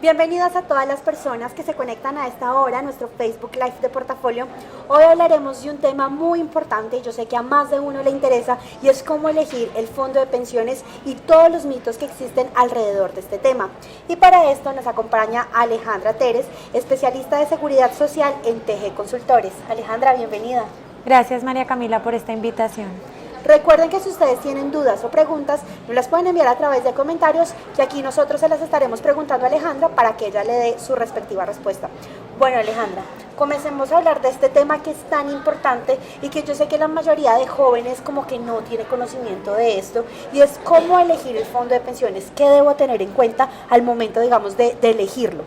Bienvenidos a todas las personas que se conectan a esta hora a nuestro Facebook Live de Portafolio. Hoy hablaremos de un tema muy importante y yo sé que a más de uno le interesa, y es cómo elegir el fondo de pensiones y todos los mitos que existen alrededor de este tema. Y para esto nos acompaña Alejandra Teres, especialista de seguridad social en TG Consultores. Alejandra, bienvenida. Gracias, María Camila, por esta invitación. Recuerden que si ustedes tienen dudas o preguntas, nos las pueden enviar a través de comentarios, que aquí nosotros se las estaremos preguntando a Alejandra para que ella le dé su respectiva respuesta. Bueno, Alejandra, comencemos a hablar de este tema que es tan importante y que yo sé que la mayoría de jóvenes como que no tiene conocimiento de esto, y es cómo elegir el fondo de pensiones. ¿Qué debo tener en cuenta al momento, digamos, de elegirlo?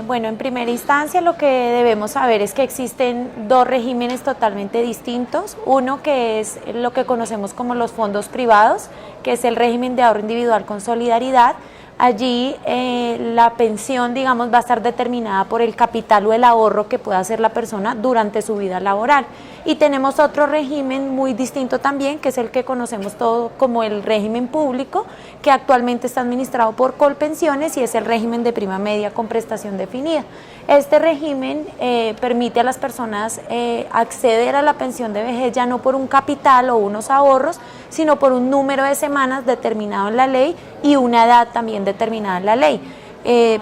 Bueno, en primera instancia lo que debemos saber es que existen dos regímenes totalmente distintos. Uno que es lo que conocemos como los fondos privados, que es el régimen de ahorro individual con solidaridad. Allí la pensión, digamos, va a estar determinada por el capital o el ahorro que pueda hacer la persona durante su vida laboral. Y tenemos otro régimen muy distinto también, que es el que conocemos todo como el régimen público, que actualmente está administrado por Colpensiones, y es el régimen de prima media con prestación definida. Este régimen permite a las personas acceder a la pensión de vejez ya no por un capital o unos ahorros, sino por un número de semanas determinado en la ley y una edad también determinada en la ley.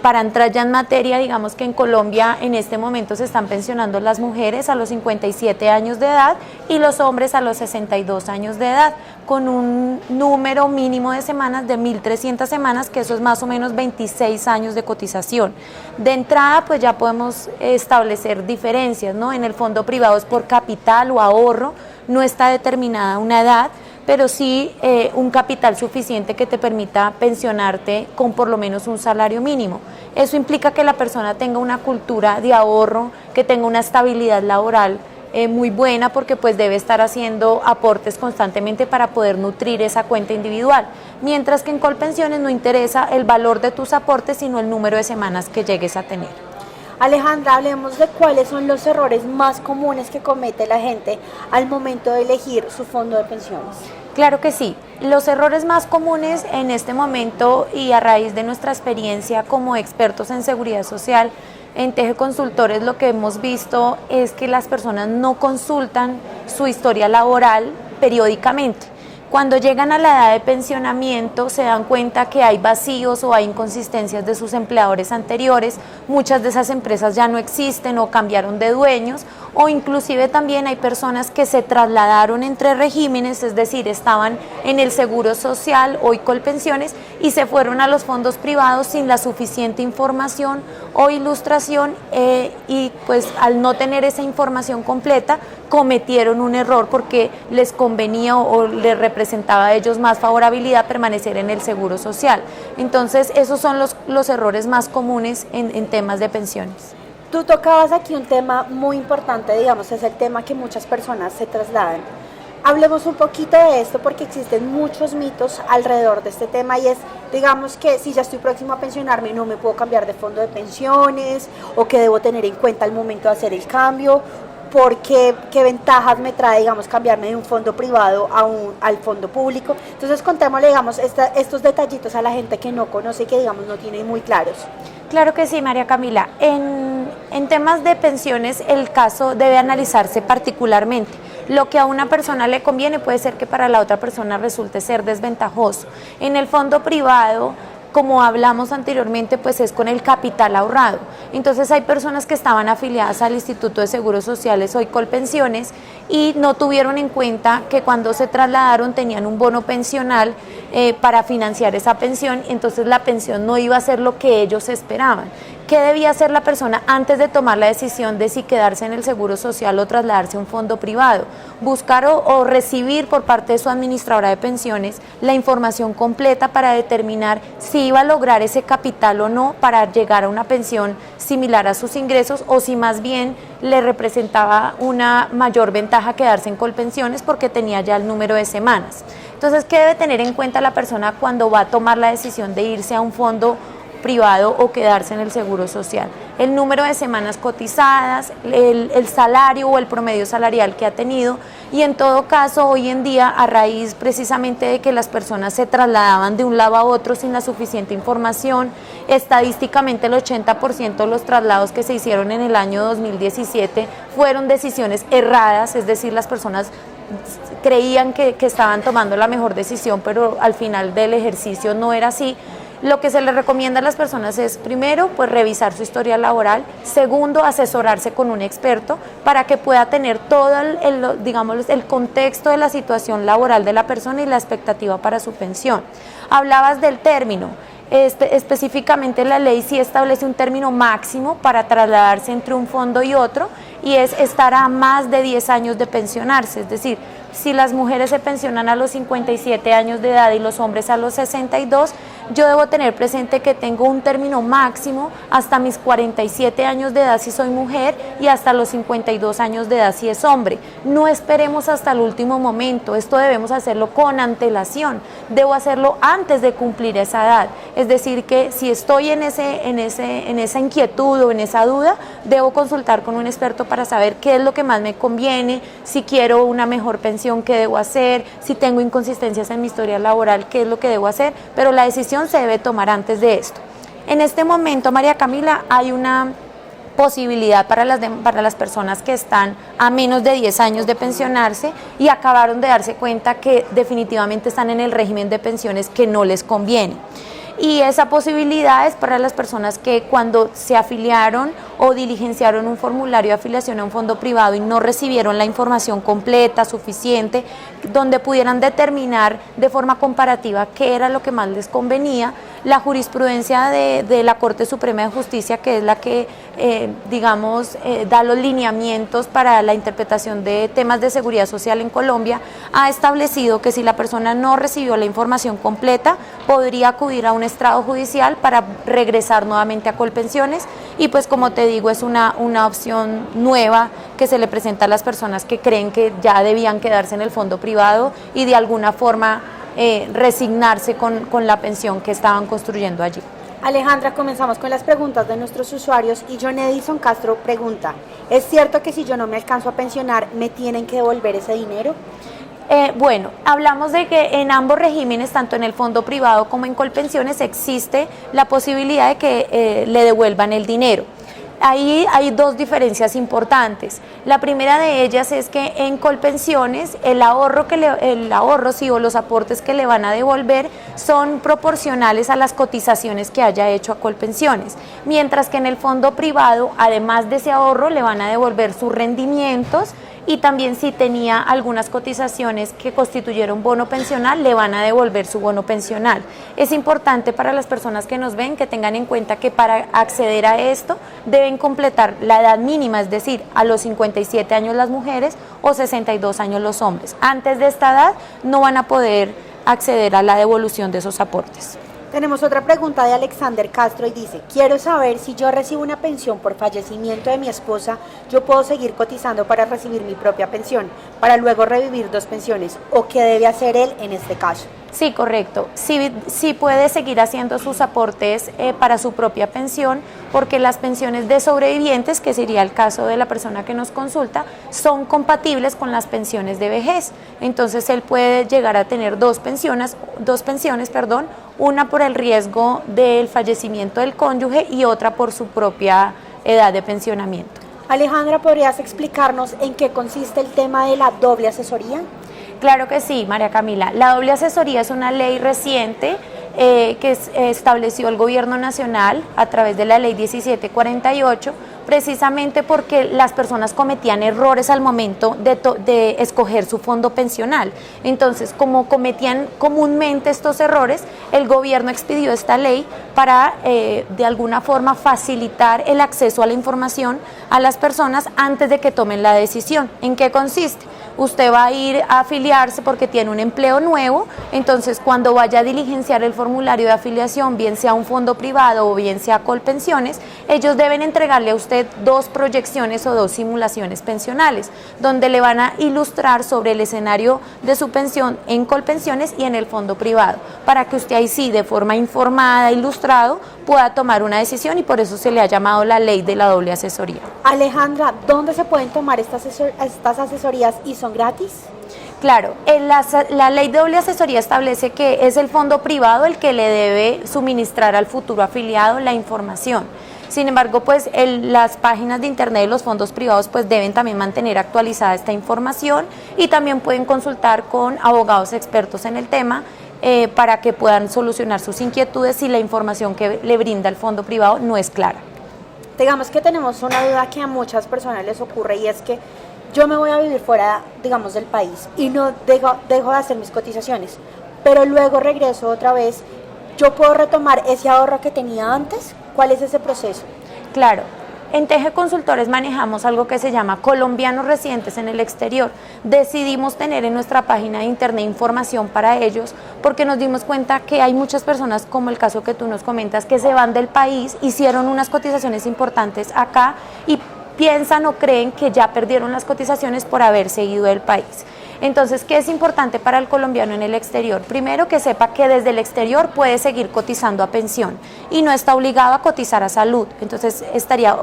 Para entrar ya en materia, digamos que en Colombia en este momento se están pensionando las mujeres a los 57 años de edad y los hombres a los 62 años de edad, con un número mínimo de semanas de 1.300 semanas, que eso es más o menos 26 años de cotización. De entrada, pues ya podemos establecer diferencias, ¿no? En el fondo privado es por capital o ahorro, no está determinada una edad, pero sí un capital suficiente que te permita pensionarte con por lo menos un salario mínimo. Eso implica que la persona tenga una cultura de ahorro, que tenga una estabilidad laboral muy buena, porque pues debe estar haciendo aportes constantemente para poder nutrir esa cuenta individual. Mientras que en Colpensiones no interesa el valor de tus aportes, sino el número de semanas que llegues a tener. Alejandra, hablemos de cuáles son los errores más comunes que comete la gente al momento de elegir su fondo de pensiones. Claro que sí. Los errores más comunes en este momento, y a raíz de nuestra experiencia como expertos en seguridad social en TG Consultores, lo que hemos visto es que las personas no consultan su historia laboral periódicamente. Cuando llegan a la edad de pensionamiento se dan cuenta que hay vacíos o hay inconsistencias de sus empleadores anteriores. Muchas de esas empresas ya no existen o cambiaron de dueños, o inclusive también hay personas que se trasladaron entre regímenes, es decir, estaban en el Seguro Social, hoy Colpensiones, y se fueron a los fondos privados sin la suficiente información o ilustración, y pues al no tener esa información completa cometieron un error porque les convenía o les representaba a ellos más favorabilidad permanecer en el Seguro Social. Entonces esos son los errores más comunes en temas de pensiones. Tú tocabas aquí un tema muy importante, digamos, es el tema que muchas personas se trasladan. Hablemos un poquito de esto porque existen muchos mitos alrededor de este tema, y es, digamos, que si ya estoy próximo a pensionarme no me puedo cambiar de fondo de pensiones, o que debo tener en cuenta al momento de hacer el cambio, porque qué ventajas me trae, digamos, cambiarme de un fondo privado al fondo público. Entonces contémosle, digamos, estos detallitos a la gente que no conoce y que, digamos, no tiene muy claros. Claro que sí, María Camila. En temas de pensiones el caso debe analizarse particularmente. Lo que a una persona le conviene puede ser que para la otra persona resulte ser desventajoso. En el fondo privado, como hablamos anteriormente, pues es con el capital ahorrado. Entonces hay personas que estaban afiliadas al Instituto de Seguros Sociales, hoy Colpensiones, y no tuvieron en cuenta que cuando se trasladaron tenían un bono pensional para financiar esa pensión, entonces la pensión no iba a ser lo que ellos esperaban. ¿Qué debía hacer la persona antes de tomar la decisión de si quedarse en el Seguro Social o trasladarse a un fondo privado? Buscar o recibir por parte de su administradora de pensiones la información completa para determinar si iba a lograr ese capital o no para llegar a una pensión similar a sus ingresos, o si más bien le representaba una mayor ventaja quedarse en Colpensiones porque tenía ya el número de semanas. Entonces, ¿qué debe tener en cuenta la persona cuando va a tomar la decisión de irse a un fondo privado o quedarse en el seguro social. El número de semanas cotizadas, el salario o el promedio salarial que ha tenido, y en todo caso hoy en día, a raíz precisamente de que las personas se trasladaban de un lado a otro sin la suficiente información, estadísticamente el 80% de los traslados que se hicieron en el año 2017 fueron decisiones erradas, es decir, las personas creían que estaban tomando la mejor decisión, pero al final del ejercicio no era así. Lo que se les recomienda a las personas es, primero, pues revisar su historia laboral, segundo, asesorarse con un experto para que pueda tener todo digamos, el contexto de la situación laboral de la persona y la expectativa para su pensión. Hablabas del término. Específicamente la ley sí establece un término máximo para trasladarse entre un fondo y otro, y es estar a más de 10 años de pensionarse, es decir, si las mujeres se pensionan a los 57 años de edad y los hombres a los 62, yo debo tener presente que tengo un término máximo hasta mis 47 años de edad si soy mujer y hasta los 52 años de edad si es hombre. No esperemos hasta el último momento, esto debemos hacerlo con antelación, debo hacerlo antes de cumplir esa edad. Es decir, que si estoy en esa inquietud o en esa duda, debo consultar con un experto para saber qué es lo que más me conviene, si quiero una mejor pensión, qué debo hacer, si tengo inconsistencias en mi historia laboral, qué es lo que debo hacer, pero la decisión se debe tomar antes de esto. En este momento, María Camila, hay una posibilidad para las personas que están a menos de 10 años de pensionarse y acabaron de darse cuenta que definitivamente están en el régimen de pensiones que no les conviene. Y esa posibilidad es para las personas que cuando se afiliaron o diligenciaron un formulario de afiliación a un fondo privado y no recibieron la información completa, suficiente, donde pudieran determinar de forma comparativa qué era lo que más les convenía. La jurisprudencia de la Corte Suprema de Justicia, que es la que, da los lineamientos para la interpretación de temas de seguridad social en Colombia, ha establecido que si la persona no recibió la información completa, podría acudir a un estrado judicial para regresar nuevamente a Colpensiones, y pues como te digo, es una opción nueva que se le presenta a las personas que creen que ya debían quedarse en el fondo privado y de alguna forma resignarse con la pensión que estaban construyendo allí. Alejandra, comenzamos con las preguntas de nuestros usuarios y John Edison Castro pregunta, ¿es cierto que si yo no me alcanzo a pensionar, me tienen que devolver ese dinero? Bueno, hablamos de que en ambos regímenes, tanto en el fondo privado como en Colpensiones, existe la posibilidad de que le devuelvan el dinero. Ahí hay dos diferencias importantes. La primera de ellas es que en Colpensiones el ahorro o los aportes que le van a devolver son proporcionales a las cotizaciones que haya hecho a Colpensiones, mientras que en el fondo privado, además de ese ahorro, le van a devolver sus rendimientos, y también si tenía algunas cotizaciones que constituyeron bono pensional, le van a devolver su bono pensional. Es importante para las personas que nos ven que tengan en cuenta que para acceder a esto deben completar la edad mínima, es decir, a los 57 años las mujeres o 62 años los hombres. Antes de esta edad no van a poder acceder a la devolución de esos aportes. Tenemos otra pregunta de Alexander Castro y dice, quiero saber si yo recibo una pensión por fallecimiento de mi esposa, yo puedo seguir cotizando para recibir mi propia pensión, para luego revivir dos pensiones, o qué debe hacer él en este caso. Sí, correcto. Sí puede seguir haciendo sus aportes para su propia pensión, porque las pensiones de sobrevivientes, que sería el caso de la persona que nos consulta, son compatibles con las pensiones de vejez. Entonces él puede llegar a tener dos pensiones, una por el riesgo del fallecimiento del cónyuge y otra por su propia edad de pensionamiento. Alejandra, ¿podrías explicarnos en qué consiste el tema de la doble asesoría? Claro que sí, María Camila. La doble asesoría es una ley reciente que estableció el Gobierno Nacional a través de la Ley 1748, precisamente porque las personas cometían errores al momento de escoger su fondo pensional. Entonces, como cometían comúnmente estos errores, el gobierno expidió esta ley para de alguna forma facilitar el acceso a la información a las personas antes de que tomen la decisión. ¿En qué consiste? usted va a ir a afiliarse porque tiene un empleo nuevo, entonces cuando vaya a diligenciar el formulario de afiliación, bien sea un fondo privado o bien sea Colpensiones, ellos deben entregarle a usted 2 proyecciones o 2 simulaciones pensionales, donde le van a ilustrar sobre el escenario de su pensión en Colpensiones y en el fondo privado, para que usted ahí sí, de forma informada, ilustrado, pueda tomar una decisión, y por eso se le ha llamado la ley de la doble asesoría. Alejandra, ¿dónde se pueden tomar estas asesorías y son gratis? Claro, la ley de doble asesoría establece que es el fondo privado el que le debe suministrar al futuro afiliado la información. Sin embargo, pues las páginas de internet de los fondos privados pues deben también mantener actualizada esta información, y también pueden consultar con abogados expertos en el tema para que puedan solucionar sus inquietudes si la información que le brinda el fondo privado no es clara. Digamos que tenemos una duda que a muchas personas les ocurre, y es que yo me voy a vivir fuera, digamos, del país y no dejo de hacer mis cotizaciones, pero luego regreso otra vez. ¿Yo puedo retomar ese ahorro que tenía antes? ¿Cuál es ese proceso? Claro. En Teje Consultores manejamos algo que se llama colombianos residentes en el exterior. Decidimos tener en nuestra página de internet información para ellos porque nos dimos cuenta que hay muchas personas, como el caso que tú nos comentas, que se van del país, hicieron unas cotizaciones importantes acá y piensan o creen que ya perdieron las cotizaciones por haberse ido del país. Entonces, ¿qué es importante para el colombiano en el exterior? Primero, que sepa que desde el exterior puede seguir cotizando a pensión y no está obligado a cotizar a salud. Entonces, estaría,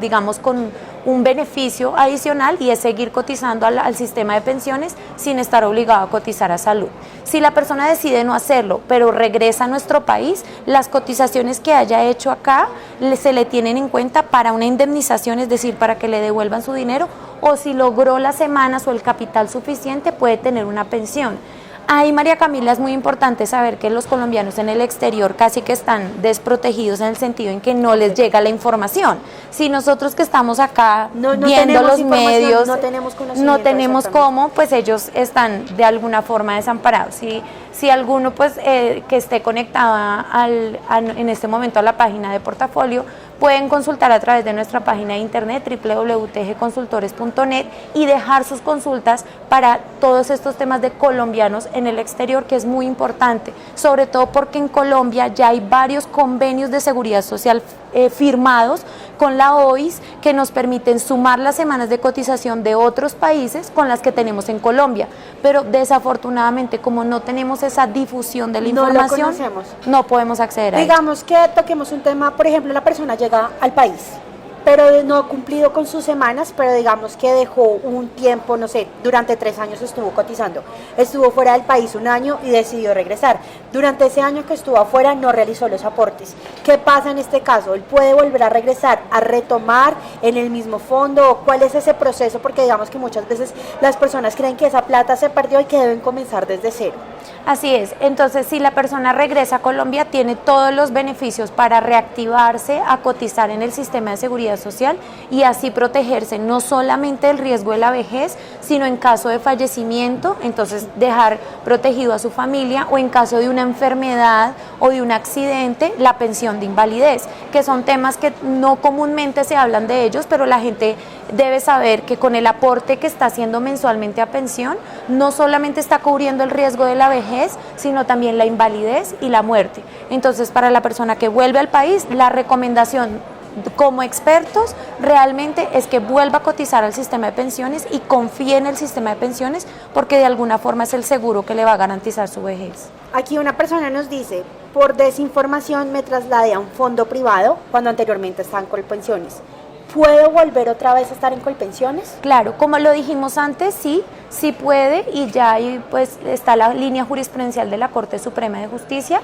digamos, con un beneficio adicional, y es seguir cotizando al sistema de pensiones sin estar obligado a cotizar a salud. Si la persona decide no hacerlo, pero regresa a nuestro país, las cotizaciones que haya hecho acá se le tienen en cuenta para una indemnización, es decir, para que le devuelvan su dinero, o si logró las semanas o el capital suficiente, puede tener una pensión. Ahí, María Camila, es muy importante saber que los colombianos en el exterior casi que están desprotegidos en el sentido en que no les llega la información. Si nosotros que estamos acá viendo los medios, no tenemos cómo, pues ellos están de alguna forma desamparados. Si alguno pues que esté conectado en este momento a la página de Portafolio, pueden consultar a través de nuestra página de internet www.tgconsultores.net y dejar sus consultas para todos estos temas de colombianos en el exterior, que es muy importante, sobre todo porque en Colombia ya hay varios convenios de seguridad social firmados con la OIS que nos permiten sumar las semanas de cotización de otros países con las que tenemos en Colombia, pero desafortunadamente, como no tenemos esa difusión de la información, no podemos acceder a ello. Digamos que toquemos un tema, por ejemplo, la persona llega al país, pero no ha cumplido con sus semanas, pero digamos que dejó un tiempo, no sé, durante 3 años estuvo cotizando, estuvo fuera del país 1 año y decidió regresar. Durante ese año que estuvo afuera no realizó los aportes. ¿Qué pasa en este caso? ¿Él puede volver a regresar, a retomar en el mismo fondo? ¿Cuál es ese proceso? Porque digamos que muchas veces las personas creen que esa plata se perdió y que deben comenzar desde cero. Así es, entonces si la persona regresa a Colombia, tiene todos los beneficios para reactivarse, a cotizar en el sistema de seguridad social y así protegerse no solamente del riesgo de la vejez, sino en caso de fallecimiento, entonces dejar protegido a su familia, o en caso de una enfermedad o de un accidente, la pensión de invalidez, que son temas que no comúnmente se hablan de ellos, pero la gente debe saber que con el aporte que está haciendo mensualmente a pensión, no solamente está cubriendo el riesgo de la vejez, sino también la invalidez y la muerte. Entonces, para la persona que vuelve al país, la recomendación como expertos realmente es que vuelva a cotizar al sistema de pensiones y confíe en el sistema de pensiones, porque de alguna forma es el seguro que le va a garantizar su vejez. Aquí una persona nos dice: por desinformación me trasladé a un fondo privado cuando anteriormente estaba en Colpensiones. ¿Puedo volver otra vez a estar en Colpensiones? Claro, como lo dijimos antes, sí puede, y ya ahí pues está la línea jurisprudencial de la Corte Suprema de Justicia.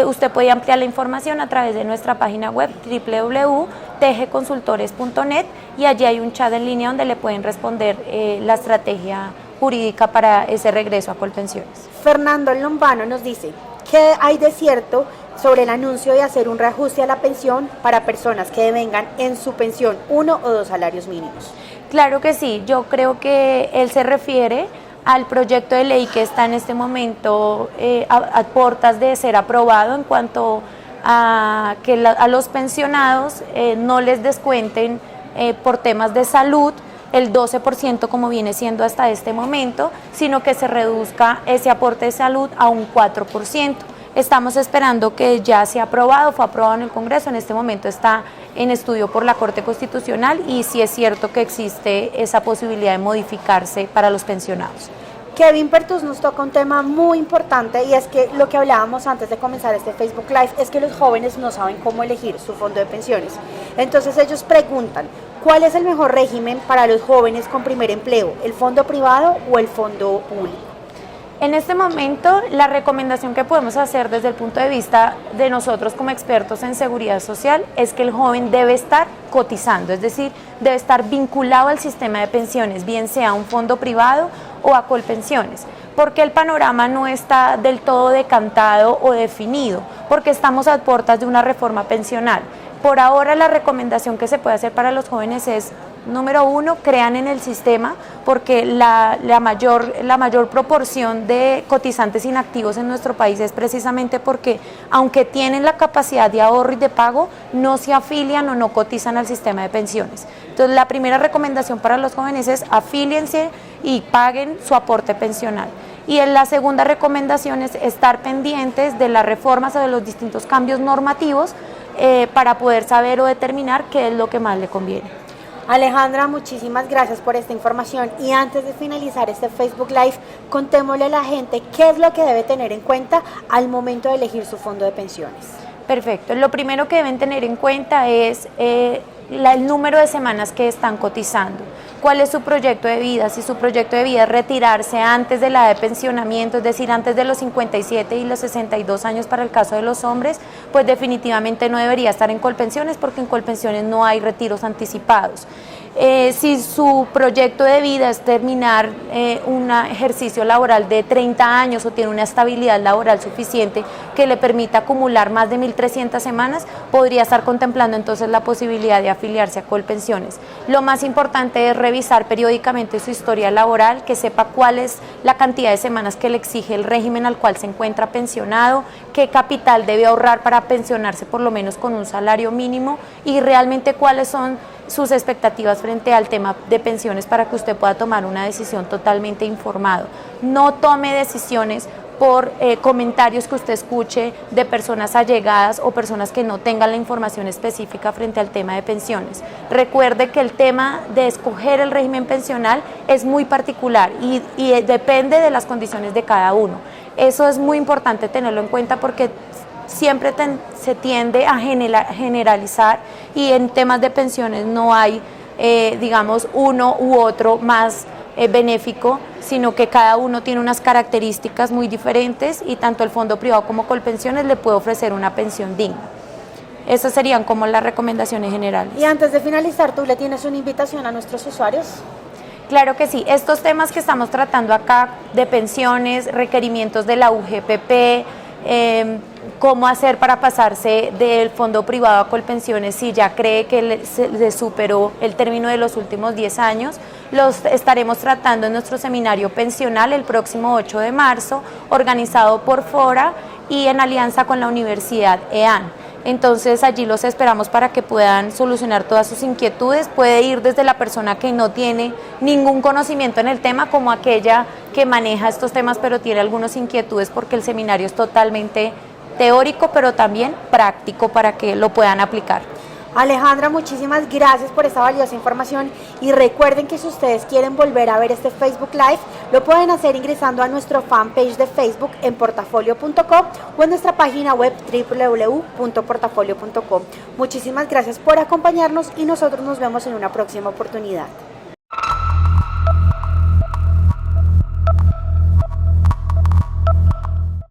Usted puede ampliar la información a través de nuestra página web www.tgconsultores.net, y allí hay un chat en línea donde le pueden responder la estrategia jurídica para ese regreso a Colpensiones. Fernando Lombano nos dice: ¿qué hay de cierto sobre el anuncio de hacer un reajuste a la pensión para personas que devengan en su pensión 1 o 2 salarios mínimos? Claro que sí, yo creo que él se refiere al proyecto de ley que está en este momento a puertas de ser aprobado, en cuanto a que a los pensionados no les descuenten por temas de salud el 12% como viene siendo hasta este momento, sino que se reduzca ese aporte de salud a un 4%. Estamos esperando que ya sea aprobado, fue aprobado en el Congreso, en este momento está en estudio por la Corte Constitucional y sí es cierto que existe esa posibilidad de modificarse para los pensionados. Kevin Pertus nos toca un tema muy importante y es que lo que hablábamos antes de comenzar este Facebook Live es que los jóvenes no saben cómo elegir su fondo de pensiones. Entonces ellos preguntan, ¿cuál es el mejor régimen para los jóvenes con primer empleo? ¿El fondo privado o el fondo público? En este momento, la recomendación que podemos hacer desde el punto de vista de nosotros como expertos en seguridad social es que el joven debe estar cotizando, es decir, debe estar vinculado al sistema de pensiones, bien sea un fondo privado o a Colpensiones, porque el panorama no está del todo decantado o definido, porque estamos a puertas de una reforma pensional. Por ahora la recomendación que se puede hacer para los jóvenes es, número uno, crean en el sistema, porque la mayor proporción de cotizantes inactivos en nuestro país es precisamente porque, aunque tienen la capacidad de ahorro y de pago, no se afilian o no cotizan al sistema de pensiones. Entonces, la primera recomendación para los jóvenes es afíliense y paguen su aporte pensional. Y en la segunda recomendación es estar pendientes de las reformas o de los distintos cambios normativos para poder saber o determinar qué es lo que más le conviene. Alejandra, muchísimas gracias por esta información y antes de finalizar este Facebook Live, contémosle a la gente qué es lo que debe tener en cuenta al momento de elegir su fondo de pensiones. Perfecto, lo primero que deben tener en cuenta es el número de semanas que están cotizando. ¿Cuál es su proyecto de vida? Si su proyecto de vida es retirarse antes de la edad de pensionamiento, es decir, antes de los 57 y los 62 años para el caso de los hombres, pues definitivamente no debería estar en Colpensiones porque en Colpensiones no hay retiros anticipados. Si su proyecto de vida es terminar un ejercicio laboral de 30 años o tiene una estabilidad laboral suficiente que le permita acumular más de 1.300 semanas, podría estar contemplando entonces la posibilidad de afiliarse a Colpensiones. Lo más importante es revisar periódicamente su historia laboral, que sepa cuál es la cantidad de semanas que le exige el régimen al cual se encuentra pensionado, qué capital debe ahorrar para pensionarse por lo menos con un salario mínimo y realmente cuáles son sus expectativas frente al tema de pensiones para que usted pueda tomar una decisión totalmente informado. No tome decisiones por comentarios que usted escuche de personas allegadas o personas que no tengan la información específica frente al tema de pensiones. Recuerde que el tema de escoger el régimen pensional es muy particular y depende de las condiciones de cada uno. Eso es muy importante tenerlo en cuenta porque siempre se tiende a generalizar y en temas de pensiones no hay, digamos, uno u otro más benéfico, sino que cada uno tiene unas características muy diferentes y tanto el fondo privado como Colpensiones le puede ofrecer una pensión digna. Esas serían como las recomendaciones generales. Y antes de finalizar, ¿tú le tienes una invitación a nuestros usuarios? Claro que sí, estos temas que estamos tratando acá de pensiones, requerimientos de la UGPP, cómo hacer para pasarse del fondo privado a Colpensiones si ya cree que le superó el término de los últimos 10 años, los estaremos tratando en nuestro seminario pensional el próximo 8 de marzo, organizado por Fora y en alianza con la Universidad EAN. Entonces allí los esperamos para que puedan solucionar todas sus inquietudes. Puede ir desde la persona que no tiene ningún conocimiento en el tema como aquella que maneja estos temas pero tiene algunas inquietudes porque el seminario es totalmente teórico pero también práctico para que lo puedan aplicar. Alejandra, muchísimas gracias por esta valiosa información y recuerden que si ustedes quieren volver a ver este Facebook Live, lo pueden hacer ingresando a nuestro fanpage de Facebook en portafolio.com o en nuestra página web www.portafolio.com. Muchísimas gracias por acompañarnos y nosotros nos vemos en una próxima oportunidad.